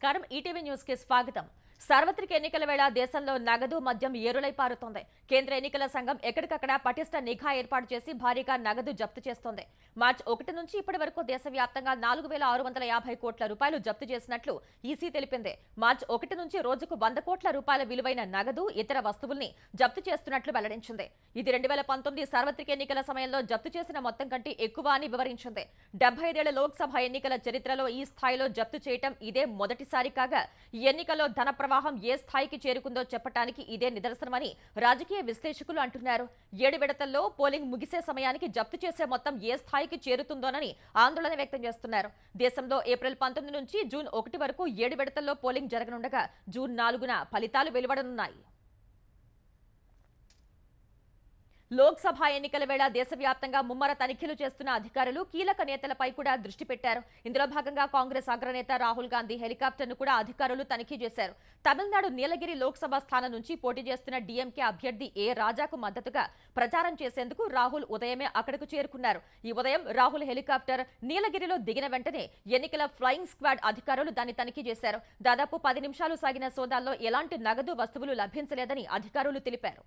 నమస్కారం ETV news కి స్వాగతం। సార్వత్రిక ఎన్నికల వేళ దేశంలో నగదు మద్యం ఏరులై పారుతోంది। కేంద్ర ఎన్నికల సంఘం ఎక్కడికక్కడ పటిష్ట నిఘా ఏర్పాటు చేసి భారీగా నగదు జప్తు చేస్తోంది। మార్చి 1 నుంచి ఇప్పటి వరకు దేశవ్యాప్తంగా 4650 కోట్ల రూపాయలు జప్తు చేసినట్లు ఈసీ తెలిపింది। మార్చి 1 నుంచి రోజుకు 100 కోట్ల రూపాయల విలువైన నగదు ఇతర వస్తువుల్ని జప్తు చేస్తున్నట్లు వెల్లడించింది। ఇది 2019 సార్వత్రిక ఎన్నికల సమయంలో జప్తు చేసిన మొత్తం కంటే ఎక్కువ అని వివరించింది। 75 ఏళ్ల లోక్సభ ఎన్నికల చరిత్రలో ఈ స్థాయిలో జప్తు చేయటం ఇదే మొదటిసారి కాగా ఈ ఎన్నికల్లో ధన ప్రవాహం ఏ స్థాయికి చేరుకుందో చెప్పడానికి ఇదే నిదర్శనమని రాజకీయ విశ్లేషకులు అంటున్నారు। 7 విడతల్లో పోలింగ్ ముగిసే సమయానికి జప్తు చేసే మొత్తం ఏ స్థాయికి చేరుతుందోనని ఆందోళన వ్యక్తం చేస్తున్నారు। దేశంలో ఏప్రిల్ 19 నుంచి జూన్ 1 వరకు 7 విడతల్లో పోలింగ్ జరగనుండగా జూన్ 4న ఫలితాలు వెలువడనున్నాయి। లోక్సభ ఎన్నికల వేళ దేశవ్యాప్తంగా ముమ్మర తనిఖీలు చేస్తున్న అధికారులు కీలక నేతలపై కూడా దృష్టి పెట్టారు। ఇందులో భాగంగా కాంగ్రెస్ అగ్రనేత రాహుల్ గాంధీ హెలికాప్టర్ను కూడా అధికారులు తనిఖీ చేశారు। తమిళనాడు నీలగిరి లోక్సభ స్థానం నుంచి పోటీ చేస్తున్న డీఎంకే అభ్యర్థి ఏ రాజాకు మద్దతుగా ప్రచారం చేసేందుకు రాహుల్ ఉదయమే అక్కడకు చేరుకున్నారు। ఈ ఉదయం రాహుల్ హెలికాప్టర్ నీలగిరిలో దిగిన వెంటనే ఎన్నికల ఫ్లయింగ్ స్క్వాడ్ అధికారులు దాన్ని తనిఖీ చేశారు। దాదాపు 10 నిమిషాలు సాగిన సోదాల్లో ఎలాంటి నగదు వస్తువులు లభించలేదని అధికారులు తెలిపారు।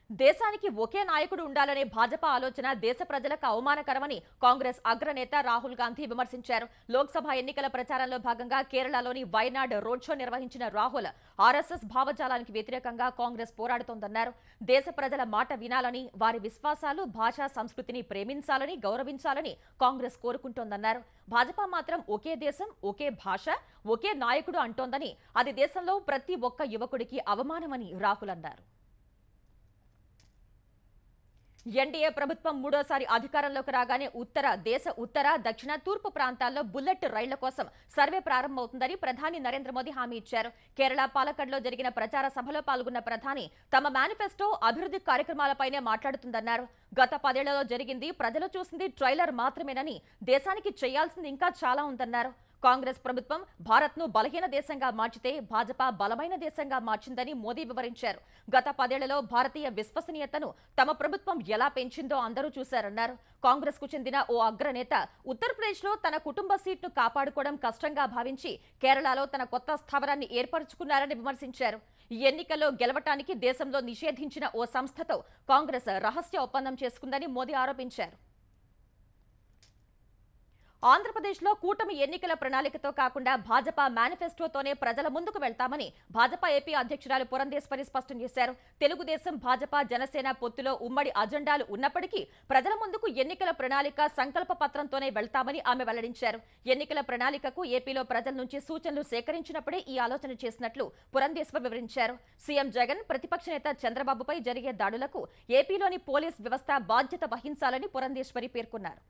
దేశానికి ఒకే నాయకుడు ఉండాలనే భాజపా ఆలోచన దేశ ప్రజలకు అవమానకరమని కాంగ్రెస్ అగ్రనేత రాహుల్ గాంధీ విమర్శించారు। లోక్సభ ఎన్నికల ప్రచారంలో భాగంగా కేరళలోని వైనాడ్ రోడ్ షో నిర్వహించిన రాహుల్ ఆర్ఎస్ఎస్ భావజాలానికి వ్యతిరేకంగా కాంగ్రెస్ పోరాడుతోందన్నారు। దేశ ప్రజల మాట వినాలని, వారి విశ్వాసాలు, భాషా సంస్కృతిని ప్రేమించాలని, గౌరవించాలని కాంగ్రెస్ కోరుకుంటోందన్నారు। భాజపా మాత్రం ఒకే దేశం, ఒకే భాష, ఒకే నాయకుడు అంటోందని, అది దేశంలో ప్రతి ఒక్క యువకుడికి అవమానమని రాహుల్ అన్నారు। ఎన్డీఏ ప్రభుత్వం మూడోసారి అధికారంలోకి రాగానే దేశ ఉత్తర, దక్షిణ, తూర్పు ప్రాంతాల్లో బుల్లెట్ రైళ్ల కోసం సర్వే ప్రారంభమవుతుందని ప్రధాని నరేంద్ర మోదీ హామీ ఇచ్చారు। కేరళ పాలక్కడ్లో జరిగిన ప్రచార సభలో పాల్గొన్న ప్రధాని తమ మేనిఫెస్టో అభివృద్ధి కార్యక్రమాలపైనే మాట్లాడుతుందన్నారు। గత 10 ఏళ్లలో జరిగింది ప్రజలు చూసింది ట్రైలర్ మాత్రమేనని, దేశానికి చేయాల్సింది ఇంకా చాలా ఉందన్నారు। కాంగ్రెస్ ప్రభుత్వం భారత్ను బలహీన దేశంగా మార్చితే భాజపా బలమైన దేశంగా మార్చిందని మోదీ వివరించారు। గత 10 ఏళ్లలో భారతీయ విశ్వసనీయతను తమ ప్రభుత్వం ఎలా పెంచిందో అందరూ చూశారన్నారు। కాంగ్రెస్ కు చెందిన ఓ అగ్రనేత ఉత్తరప్రదేశ్లో తన కుటుంబ సీట్ను కాపాడుకోవడం కష్టంగా భావించి కేరళలో తన కొత్త స్థావరాన్ని ఏర్పరచుకున్నారని విమర్శించారు। ఈ ఎన్నికల్లో గెలవటానికి దేశంలో నిషేధించిన ఓ సంస్థతో కాంగ్రెస్ రహస్య ఒప్పందం చేసుకుందని మోదీ ఆరోపించారు। ఆంధ్రప్రదేశ్లో కూటమి ఎన్నికల ప్రణాళికతో కాకుండా భాజపా మేనిఫెస్టోతోనే ప్రజల ముందుకు వెళ్తామని భాజపా ఏపీ అధ్యక్షురాలు పురంధేశ్వరి స్పష్టం చేశారు। తెలుగుదేశం, భాజపా, జనసేన పొత్తులో ఉమ్మడి అజెండాలు ఉన్నప్పటికీ ప్రజల ముందుకు ఎన్నికల ప్రణాళిక, సంకల్ప పత్రంతోనే వెళ్తామని ఆమె వెల్లడించారు। ఎన్నికల ప్రణాళికకు ఏపీలో ప్రజల నుంచి సూచనలు సేకరించినప్పుడే ఈ ఆలోచన చేసినట్లు పురంధేశ్వరి వివరించారు। సీఎం జగన్, ప్రతిపక్ష నేత చంద్రబాబుపై జరిగే దాడులకు ఏపీలోని పోలీస్ వ్యవస్థ బాధ్యత వహించాలని పురంధేశ్వరి పేర్కొన్నారు।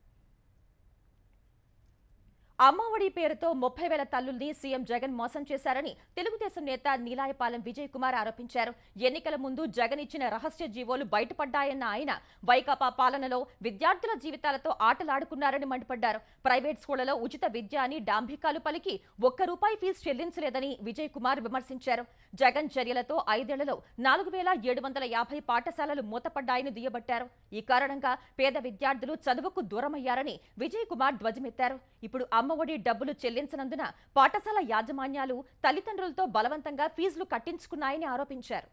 అమ్మఒడి పేరుతో 30,000 తల్లుల్ని సీఎం జగన్ మోసం చేశారని తెలుగుదేశం నేత నీలాయపాలెం విజయ్ కుమార్ ఆరోపించారు। ఎన్నికల ముందు జగన్ ఇచ్చిన రహస్య జీవోలు బయటపడ్డాయన్న ఆయన వైకాపా పాలనలో విద్యార్థుల జీవితాలతో ఆటలాడుకున్నారని మండిపడ్డారు। ప్రైవేట్ స్కూళ్లలో ఉచిత విద్య అని డాంభికాలు పలికి ₹1 ఫీజు చెల్లించలేదని విజయ్ కుమార్ విమర్శించారు। జగన్ చర్యలతో 5 ఏళ్లలో 4750 పాఠశాలలు మూతపడ్డాయని దుయ్యబట్టారు। ఈ కారణంగా పేద విద్యార్థులు చదువుకు దూరమయ్యారని విజయ్ కుమార్ ధ్వజమెత్తారు। ఇప్పుడు అమ్మఒడి డబ్బులు చెల్లించనందున పాఠశాల యాజమాన్యాలు తల్లిదండ్రులతో బలవంతంగా ఫీజులు కట్టించుకున్నాయని ఆరోపించారు।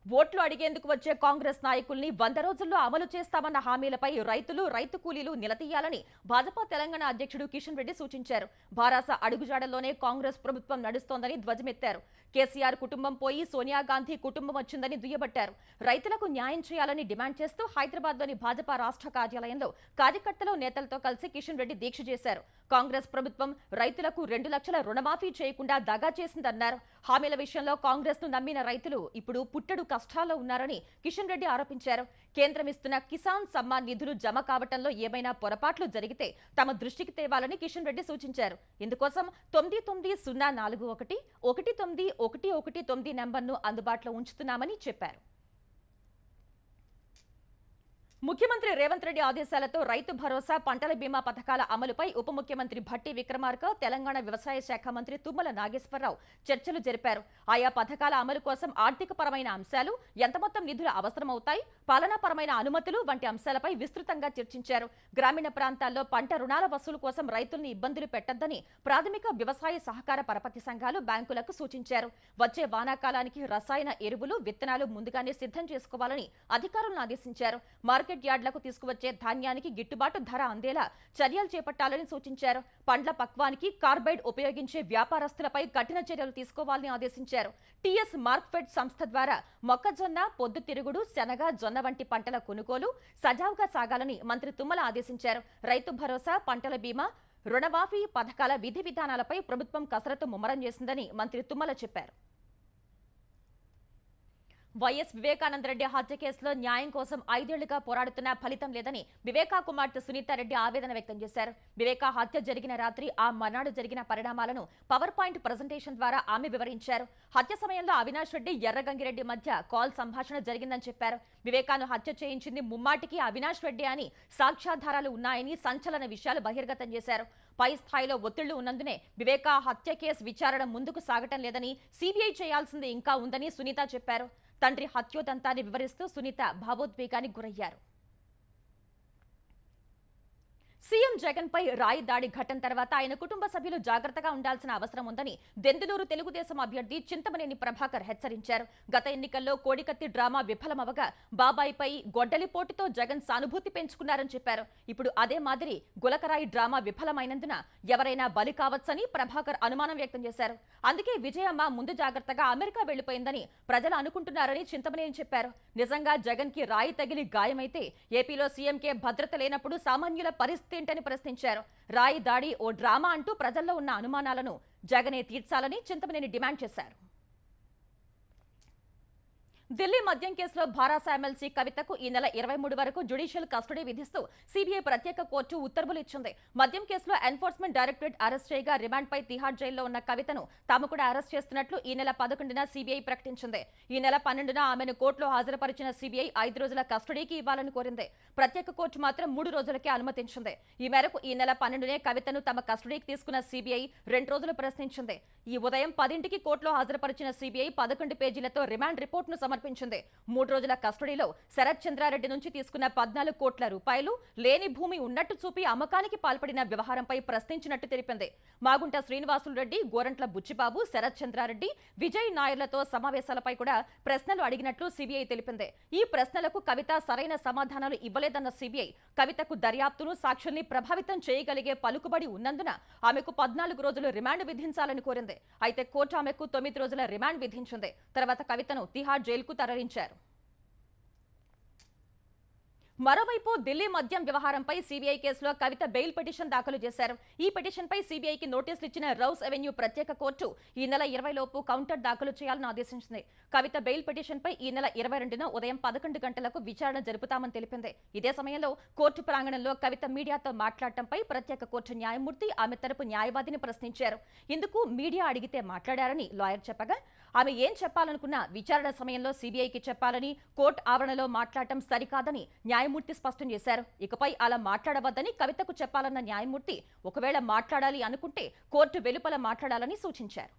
ఓట్లు అడిగేందుకు వచ్చే కాంగ్రెస్ నాయకుల్ని 100 రోజుల్లో అమలు చేస్తామన్న హామీలపై రైతులు, రైతు కూలీలు నిలదీయాలని భాజపా తెలంగాణ అధ్యక్షుడు కిషన్ రెడ్డి సూచించారు। భారాస అడుగుజాడల్లోనే కాంగ్రెస్ ప్రభుత్వం నడుస్తోందని ధ్వజమెత్తారు। కేసీఆర్ కుటుంబం పోయి సోనియా గాంధీ కుటుంబం వచ్చిందని దుయ్యబట్టారు। రైతులకు న్యాయం చేయాలని డిమాండ్ చేస్తూ హైదరాబాద్లోని భాజపా రాష్ట్ర కార్యాలయంలో కార్యకర్తలు, నేతలతో కలిసి కిషన్ రెడ్డి దీక్ష చేశారు। కాంగ్రెస్ ప్రభుత్వం రైతులకు 2 లక్షల రుణమాఫీ చేయకుండా దగా చేసిందన్నారు। హామీల విషయంలో కాంగ్రెస్ ను నమ్మిన రైతులు ఇప్పుడు పుట్టెడు కష్టాల్లో ఉన్నారని కిషన్ రెడ్డి ఆరోపించారు। కేంద్రం ఇస్తున్న కిసాన్ సమ్మాన్ నిధులు జమ కావటంలో ఏమైనా పొరపాట్లు జరిగితే తమ దృష్టికి తేవాలని కిషన్ రెడ్డి సూచించారు। ఇందుకోసం 990411 1919 నంబర్ను అందుబాటులో ఉంచుతున్నామని చెప్పారు। ముఖ్యమంత్రి రేవంత్ రెడ్డి ఆదేశాలతో రైతు భరోసా పంటల బీమా పథకాల అమలుపై ఉప ముఖ్యమంత్రి భట్టి విక్రమార్క, తెలంగాణ వ్యవసాయ శాఖ మంత్రి తుమ్మల నాగేశ్వరరావు చర్చలు జరిపారు. ఆయా పథకాల అమలు కోసం ఆర్థికపరమైన అంశాలు, ఎంత మొత్తం నిధులు అవసరమవుతాయి, పాలనాపరమైన అనుమతులు వంటి అంశాలపై విస్తృతంగా చర్చించారు. గ్రామీణ ప్రాంతాల్లో పంట రుణాల వసూలు కోసం రైతుల్ని ఇబ్బందులు పెట్టొద్దని ప్రాథమిక వ్యవసాయ సహకార పరపతి సంఘాలు బ్యాంకులకు సూచించారు. వచ్చే వానాకాలానికి రసాయన ఎరువులు, విత్తనాలు ముందుగానే సిద్ధం చేసుకోవాలని అధికారులను ఆదేశించారు. మార్కెట్ యార్డులకు తీసుకువచ్చే ధాన్యానికి గిట్టుబాటు ధర అందేలా చర్యలు చేపట్టాలని సూచించారు. పండ్ల పక్వానికి కార్బైడ్ ఉపయోగించే వ్యాపారస్తులపై కఠిన చర్యలు తీసుకోవాలని ఆదేశించారు. టీఎస్ మార్క్ఫెడ్ సంస్థ ద్వారా మొక్కజొన్న, పొద్దుతిరుగుడు, శనగ, జొన్న వంటి పంటల కొనుగోలు సజావుగా సాగాలని మంత్రి తుమ్మల ఆదేశించారు. రైతు భరోసా, పంటల బీమా, రుణమాఫీ పథకాల విధి విధానాలపై ప్రభుత్వం కసరత్తు ముమ్మరం చేసిందని మంత్రి తుమ్మల చెప్పారు. వైఎస్ వివేకానందరెడ్డి హత్య కేసులో న్యాయం కోసం 5 ఏళ్లుగా పోరాడుతున్నా ఫలితం లేదని వివేకా కుమార్తె సునీతారెడ్డి ఆవేదన వ్యక్తం చేశారు. వివేకా హత్య జరిగిన రాత్రి, ఆ మర్నాడు జరిగిన పరిణామాలను పవర్ పాయింట్ ప్రజెంటేషన్ ద్వారా ఆమె వివరించారు. హత్య సమయంలో అవినాష్ రెడ్డి, ఎర్రగంగిరెడ్డి మధ్య కాల్ సంభాషణ జరిగిందని చెప్పారు. వివేకాను హత్య చేయించింది ముమ్మాటికి అవినాష్ రెడ్డి అని సాక్ష్యాధారాలు ఉన్నాయని సంచలన విషయాలు బహిర్గతం చేశారు. పై స్థాయిలో ఒత్తిళ్లు ఉన్నందునే వివేకా హత్య కేసు విచారణ ముందుకు సాగటం లేదని, సిబిఐ చేయాల్సింది ఇంకా ఉందని సునీత చెప్పారు. తండ్రి హత్యోదంతాన్ని వివరిస్తూ సునీత భావోద్వేగానికి గురయ్యారు. సీఎం జగన్ పై రాయి దాడి ఘటన తర్వాత ఆయన కుటుంబ సభ్యులు జాగ్రత్తగా ఉండాల్సిన అవసరం ఉందని దెందులూరు తెలుగుదేశం అభ్యర్థి చింతమనేని ప్రభాకర్ హెచ్చరించారు. గత ఎన్నికల్లో కోడికత్తి డ్రామా విఫలమవగా బాబాయిపై గొడ్డలిపోటుతో జగన్ సానుభూతి పెంచుకున్నారని చెప్పారు. ఇప్పుడు అదే మాదిరి గులకరాయి డ్రామా విఫలమైనందున ఎవరైనా బలి కావచ్చని ప్రభాకర్ అనుమానం వ్యక్తం చేశారు. అందుకే విజయమ్మ ముందు జాగ్రత్తగా అమెరికా వెళ్లిపోయిందని ప్రజలు అనుకుంటున్నారని చింతమనేని చెప్పారు. నిజంగా జగన్ కి రాయి తగిలి గాయమైతే ఏపీలో సీఎంకే భద్రత లేనప్పుడు సామాన్యుల పరిస్థితి ఏంటని ప్రశ్నించారు. రాయి దాడి ఓ డ్రామా అంటూ ప్రజల్లో ఉన్న అనుమానాలను జగనే తీర్చాలని చింతమనేని డిమాండ్ చేశారు. ఢిల్లీ మద్యం కేసులో భారాస ఎమ్మెల్సీ కవితకు ఈ నెల 23 వరకు జ్యుడిషియల్ కస్టడీ విధిస్తూ సిబిఐ ప్రత్యేక కోర్టు ఉత్తర్వులు ఇచ్చింది. మద్యం కేసులో ఎన్ఫోర్స్మెంట్ డైరెక్టరేట్ అరెస్ట్ చేయగా రిమాండ్పై తిహార్ జైల్లో ఉన్న కవితను తాము కూడా అరెస్ట్ చేస్తున్నట్లు ఈ నెల 11న సిబిఐ ప్రకటించింది. ఈ నెల 12న ఆమెను కోర్టులో హాజరుపరిచిన సిబిఐ 5 రోజుల కస్టడీకి ఇవ్వాలని కోరింది. ప్రత్యేక కోర్టు మాత్రం 3 రోజులకే అనుమతించింది. ఈ మేరకు ఈ నెల 12నే కవితను తమ కస్టడీకి తీసుకున్న సిబిఐ 2 రోజులు ప్రశ్నించింది. ఈ ఉదయం 10ంటికి కోర్టులో హాజరుపరిచిన సిబిఐ 11 పేజీలతో రిమాండ్ రిపోర్టును సమర్పించింది. 3 రోజుల కస్టడీలో శరత్ చంద్రారెడ్డి నుంచి తీసుకున్న 14 కోట్ల రూపాయలు లేని భూమి ఉన్నట్టు చూపి అమ్మకానికి పాల్పడిన వ్యవహారంపై ప్రశ్నించినట్టు తెలిపింది. మాగుంట శ్రీనివాసులు రెడ్డి, గోరంట్ల బుచ్చిబాబు, శరత్ చంద్రారెడ్డి, విజయ్ నాయర్లతో సమావేశాలపై కూడా ప్రశ్నలు అడిగినట్లు సిబిఐ తెలిపింది. ఈ ప్రశ్నలకు కవిత సరైన సమాధానాలు ఇవ్వలేదన్న సిబిఐ కవితకు దర్యాప్తును, సాక్షుల్ని ప్రభావితం చేయగలిగే పలుకుబడి ఉన్నందున ఆమెకు 14 రోజులు రిమాండ్ విధించాలని కోరింది. అయితే కోర్టు ఆమెకు 9 రోజుల రిమాండ్ విధించింది. తర్వాత కవితను తిహార్ జైలుకు తరలించారు. మరోవైపు ఢిల్లీ మద్యం వ్యవహారంపై సిబిఐ కేసులో కవిత బెయిల్ పిటిషన్ దాఖలు చేశారు. ఈ పిటిషన్పై సిబిఐకి నోటీసులు ఇచ్చిన రౌస్ అవెన్యూ ప్రత్యేక కోర్టు ఈ నెల 20 లోపు కౌంటర్ దాఖలు చేయాలని ఆదేశించింది. కవిత బెయిల్ పిటిషన్పై ఈ నెల 22న ఉదయం 11 గంటలకు విచారణ జరుపుతామని తెలిపింది. ఇదే సమయంలో కోర్టు ప్రాంగణంలో కవిత మీడియాతో మాట్లాడటంపై ప్రత్యేక కోర్టు న్యాయమూర్తి ఆమె తరపు న్యాయవాదిని ప్రశ్నించారు. ఇందుకు మీడియా అడిగితే మాట్లాడారని లాయర్ చెప్పగా, ఆమె ఏం చెప్పాలనుకున్నా విచారణ సమయంలో సిబిఐకి చెప్పాలని, కోర్టు ఆవరణలో మాట్లాడటం సరికాదని న్యాయమూర్తి స్పష్టం చేశారు. ఇకపై అలా మాట్లాడవద్దని కవితకు చెప్పాలన్న న్యాయమూర్తి, ఒకవేళ మాట్లాడాలి అనుకుంటే కోర్టు వెలుపల మాట్లాడాలని సూచించారు.